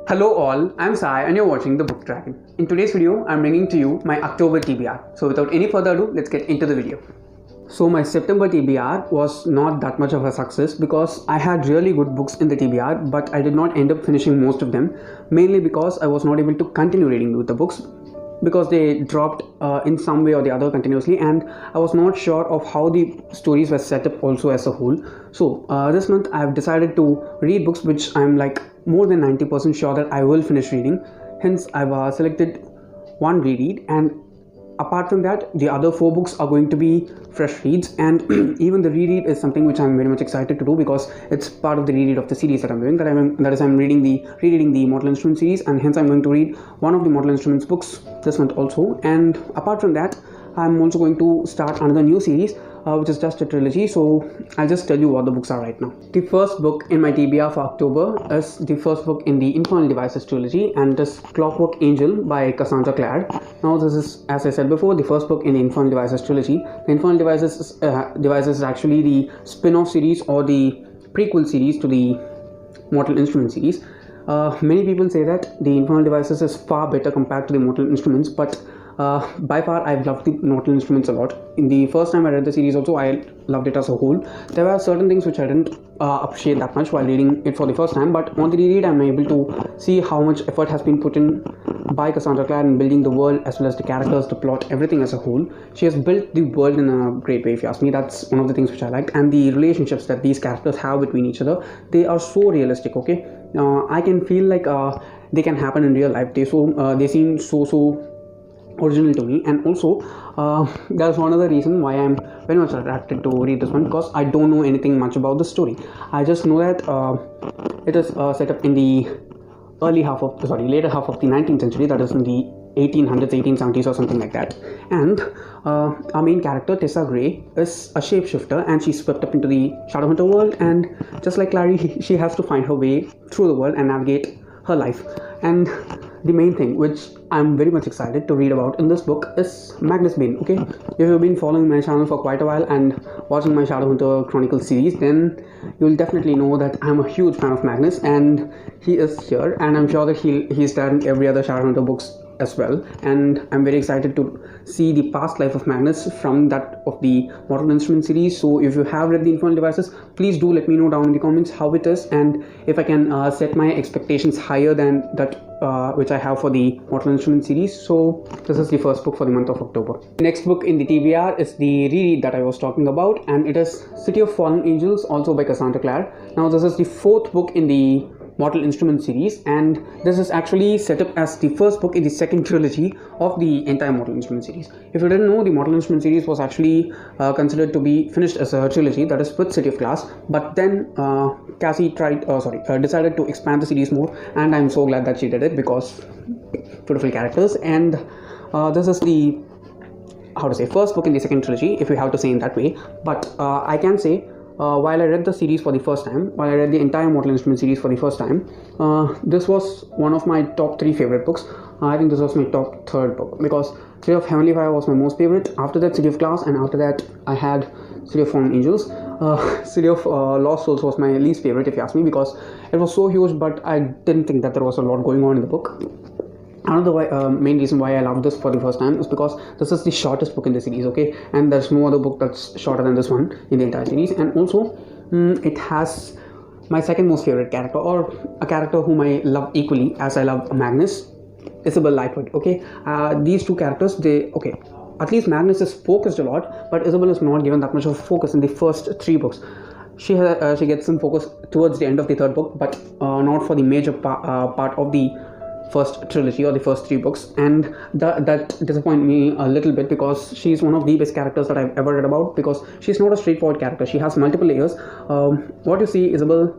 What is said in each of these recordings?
Hello all, I'm Sai and you're watching The Book Dragon. In today's video, I'm bringing to you my October TBR. So without any further ado, let's get into the video. So my September TBR was not that much of a success because I had really good books in the TBR, but I did not end up finishing most of them, mainly because I was not able to continue reading with the books because they dropped in some way or the other continuously, and I was not sure of how the stories were set up also as a whole. So this month I've decided to read books which I'm like more than 90% sure that I will finish reading. Hence I've selected one reread, and apart from that the other 4 books are going to be fresh reads, and even the reread is something which I'm very much excited to do because it's part of the reread of the series that I'm doing. I'm rereading the Mortal Instruments series, and hence I'm going to read one of the Mortal Instruments books this month also. And apart from that, I'm also going to start another new series which is just a trilogy. So I'll just tell you what the books are right now. The first book in my TBR for October is the first book in the Infernal Devices trilogy, and this Clockwork Angel by Cassandra Clare. Now this is, as I said before, the first book in the Infernal Devices trilogy. The Infernal Devices is actually the spin-off series or the prequel series to the Mortal Instruments series. Many people say that the Infernal Devices is far better compared to the Mortal Instruments, but by far I've loved the Mortal Instruments a lot. In the first time I read the series also, I loved it as a whole. There were certain things which I didn't appreciate that much while reading it for the first time, but on the reread I'm able to see how much effort has been put in by Cassandra Clare in building the world as well as the characters, the plot, everything as a whole. She has built the world in a great way, if you ask me. That's one of the things which I liked, and the relationships that these characters have between each other, they are so realistic. Okay, I can feel like they can happen in real life. They seem so original to me. And also there's one other reason why I'm very much attracted to read this one, because I don't know anything much about the story. I just know that it is set up in the later half of the 19th century, that is in the 1800s, 1870s or something like that. And our main character, Tessa Gray, is a shapeshifter, and she's swept up into the Shadowhunter world, and just like Clary, she has to find her way through the world and navigate her life. And the main thing which I'm very much excited to read about in this book is Magnus Bane. Okay, if you've been following my channel for quite a while and watching my Shadowhunter Chronicles series, then you'll definitely know that I'm a huge fan of Magnus, and he is here, and I'm sure that he's there in every other Shadowhunter books as well. And I'm very excited to see the past life of Magnus from that of the Mortal Instruments series. So if you have read the Infernal Devices, please do let me know down in the comments how it is, and if I can set my expectations higher than that which I have for the Mortal Instruments series. So this is the first book for the month of October. The next book in the TBR is the reread that I was talking about, and it is City of Fallen Angels, also by Cassandra Clare. Now this is the 4th book in the Mortal Instruments series, and this is actually set up as the first book in the second trilogy of the entire Mortal Instruments series. If you didn't know, the Mortal Instruments series was actually considered to be finished as a trilogy, that is with City of Glass, but then Cassie decided to expand the series more, and I'm so glad that she did it because beautiful characters. And this is the first book in the second trilogy, if you have to say in that way. But I can say, while I read the series for the first time, while I read the entire Mortal Instruments series for the first time, this was one of my top 3 favorite books. I think this was my top 3rd book, because City of Heavenly Fire was my most favorite, after that City of Glass, and after that I had City of Fallen Angels. City of Lost Souls was my least favorite, if you ask me, because it was so huge, but I didn't think that there was a lot going on in the book. Another main reason why I love this for the first time is because this is the shortest book in the series, okay, and there's no other book that's shorter than this one in the entire series. And also it has my second most favorite character, or a character whom I love equally as I love Magnus, Isabel Lightwood. Okay, these two characters, at least Magnus is focused a lot, but Isabel is not given that much of focus in the first 3 books. She gets some focus towards the end of the 3rd book, but not for the major part of the first trilogy or the first 3 books, and that disappointed me a little bit, because she's one of the best characters that I've ever read about, because she's not a straightforward character. She has multiple layers. What you see Isabel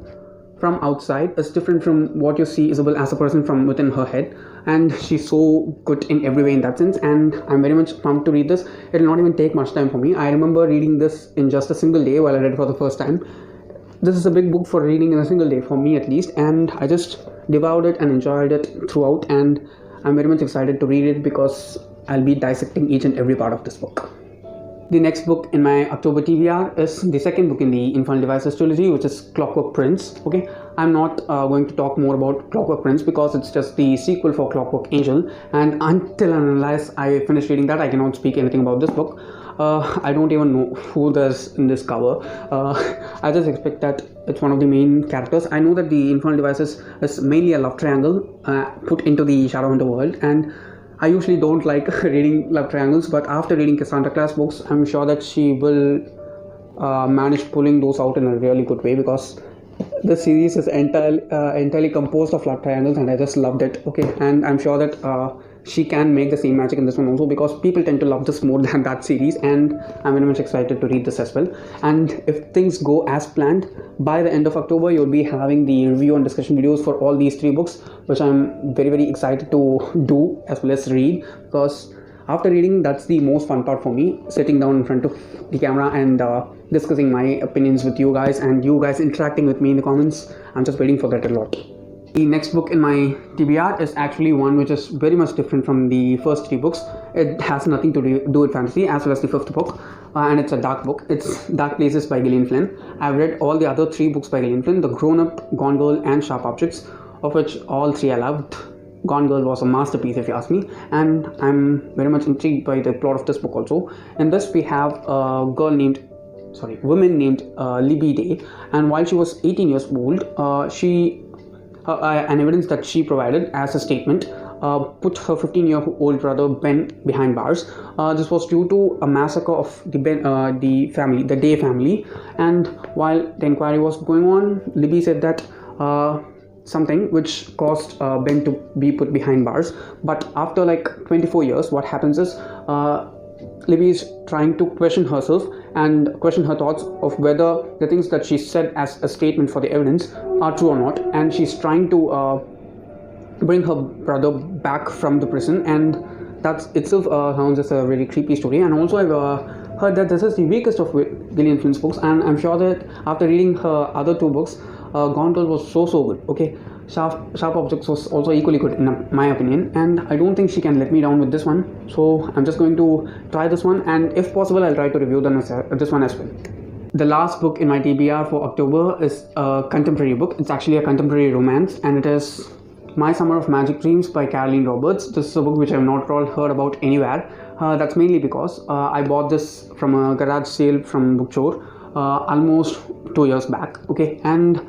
from outside is different from what you see Isabel as a person from within her head, and she's so good in every way in that sense, and I'm very much pumped to read this. It'll not even take much time for me. I remember reading this in just a single day while I read it for the first time. This is a big book for reading in a single day, for me at least, and I just devoured it and enjoyed it throughout, and I'm very much excited to read it because I'll be dissecting each and every part of this book. The next book in my October TBR is the second book in the Infernal Devices trilogy, which is Clockwork Prince. Okay, I'm not going to talk more about Clockwork Prince because it's just the sequel for Clockwork Angel, and until and unless I finish reading that, I cannot speak anything about this book. I don't even know who there's in this cover. I just expect that it's one of the main characters. I know that the Infernal Devices is mainly a love triangle put into the Shadowhunter world, and I usually don't like reading love triangles, but after reading Cassandra Clare's books, I'm sure that she will manage pulling those out in a really good way, because the series is entirely composed of love triangles, and I just loved it. Okay, and I'm sure that she can make the same magic in this one also, because people tend to love this more than that series, and I'm very much excited to read this as well. And if things go as planned, by the end of October you'll be having the review and discussion videos for all these 3 books, which I'm very excited to do as well as read, because after reading, that's the most fun part for me, sitting down in front of the camera and discussing my opinions with you guys, and you guys interacting with me in the comments. I'm just waiting for that a lot. The next book in my TBR is actually one which is very much different from the first 3 books. It has nothing to do with fantasy, as well as the 5th book, and it's a dark book. It's Dark Places by Gillian Flynn. I've read all the other 3 books by Gillian Flynn, The Grown Up, Gone Girl, and Sharp Objects, of which all 3 I loved. Gone Girl was a masterpiece, if you ask me, and I'm very much intrigued by the plot of this book also. In this, we have a woman named Libby Day, and while she was 18 years old, an evidence that she provided as a statement put her 15-year-old brother Ben behind bars. This was due to a massacre of the Day family, and while the inquiry was going on, Libby said that something which caused Ben to be put behind bars. But after like 24 years, what happens is Libby is trying to question herself and question her thoughts of whether the things that she said as a statement for the evidence are true or not, and she's trying to bring her brother back from the prison, and that itself sounds as a really creepy story. And also I've heard that this is the weakest of Gillian Flynn's books, and I'm sure that after reading her other 2 books, Gone Girl was so good. Okay, Sharp Objects was also equally good in my opinion, and I don't think she can let me down with this one. So I'm just going to try this one, and if possible I'll try to review this one as well. The last book in my TBR for October is a contemporary book. It's actually a contemporary romance, and it is My Summer of Magic Dreams by Caroline Roberts. This is a book which I've not heard about anywhere. That's mainly because I bought this from a garage sale from Bookstore almost 2 years back. Okay, and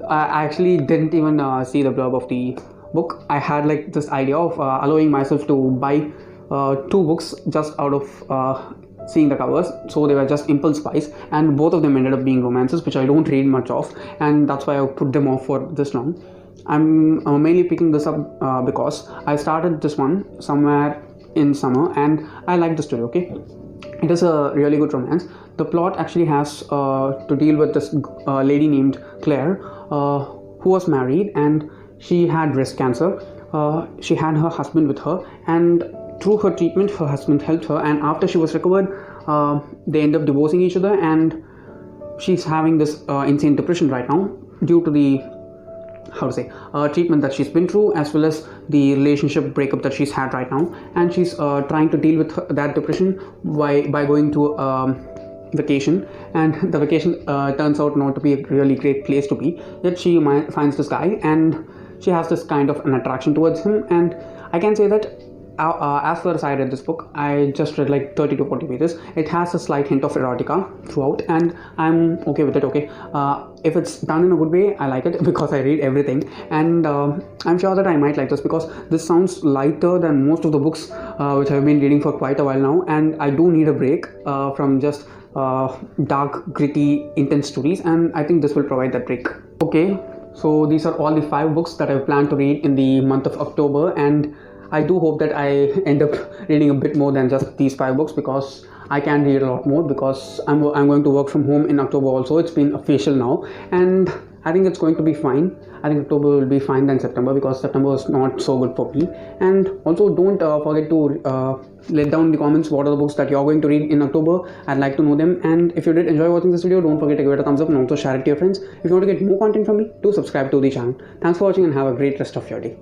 I actually didn't even see the blurb of the book. I had like this idea of allowing myself to buy 2 books just out of seeing the covers, so they were just impulse buys, and both of them ended up being romances, which I don't read much of, and that's why I put them off for this long. I'm mainly picking this up because I started this one somewhere in summer, and I like the story. Okay, it is a really good romance. The plot actually has to deal with this lady named Claire, who was married, and she had breast cancer. She had her husband with her, and through her treatment her husband helped her, and after she was recovered, they end up divorcing each other, and she's having this insane depression right now due to the treatment that she's been through, as well as the relationship breakup that she's had right now. And she's trying to deal with that depression by going to vacation, and the vacation turns out not to be a really great place to be. Yet she finds this guy, and she has this kind of an attraction towards him. And I can say that as far as I read this book, I just read like 30 to 40 pages. It has a slight hint of erotica throughout, and I'm okay with it. Okay, if it's done in a good way, I like it because I read everything, and I'm sure that I might like this because this sounds lighter than most of the books which I've been reading for quite a while now, and I do need a break from just dark, gritty, intense stories, and I think this will provide that break. Okay, so these are all the 5 books that I plan to read in the month of October, and I do hope that I end up reading a bit more than just these 5 books, because I can read a lot more, because I'm going to work from home in October also. It's been official now, and I think it's going to be fine. I think October will be fine than September, because September was not so good for me. And also don't forget to let down in the comments what are the books that you're going to read in October. I'd like to know them. And if you did enjoy watching this video, don't forget to give it a thumbs up and also share it to your friends. If you want to get more content from me, do subscribe to the channel. Thanks for watching and have a great rest of your day.